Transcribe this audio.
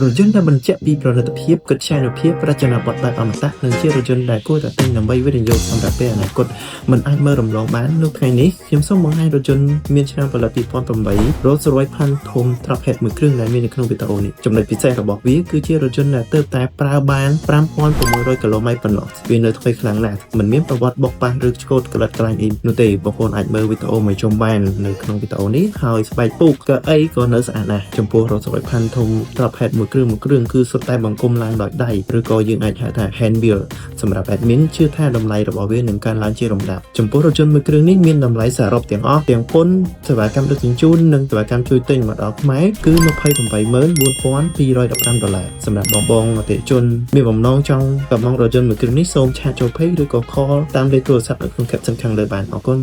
រថយន្តដែលបញ្ជាក់ពីប្រណិតភាពកិត្យានុភាពរចនាប័ទ្មបែបអមតៈនិងជារថយន្តដែលគួរតែទិញដើម្បីវិនិយោគសម្រាប់ពេលអនាគតមិនអាចមើលរំលងបាននៅថ្ងៃនេះខ្ញុំសូមបង្ហាញរថយន្តមានឆ្នាំផលិត2008 Rolls-Royce Phantom Trackhead មួយគ្រឿងដែលមាននៅក្នុងវីដេអូនេះចំណុចពិសេសរបស់វាគឺជារថយន្តដែលទើបតែប្រើបាន5600គីឡូម៉ែត្រប៉ុណ្ណោះវានៅថ្មីខ្លាំងណាស់មិនមានប្រវត្តិបុកប៉ះឬឆ្កូតក្លិតក្លាញ់អីនោះទេបងប្អូនអាចមើលវីដេអូមួយជុំបាននៅក្នុងវីដេអូនេះហើយស្បែកពូកក៏អីក៏នៅស្អាតណាស់ចំពោះ Rolls-Royce Phantom Trackhead មួយគ្រឿងគឺសុទ្ធតែបង្គំឡើងដោយដៃឬក៏យើងអាចហៅថា hand wheel សម្រាប់ admin ជឿថាតម្លៃរបស់វានឹងកើនឡើងជាលំដាប់ចំពោះរថយន្តមួយគ្រឿងនេះមានតម្លៃសរុបទាំងអស់ទាំងពន្ធសេវាកម្មដឹកជញ្ជូននិងសេវាកម្មជួយទិញមកដល់ខ្មែរគឺ $284,215 សម្រាប់បងអតិថិជនមានបំណងចង់កម្មងរថយន្តមួយគ្រឿងនេះសូមឆាតចូល Page ឬក៏ call តាមលេខទូរស័ព្ទនៅក្នុង caption ខាងលើបានអរគុណ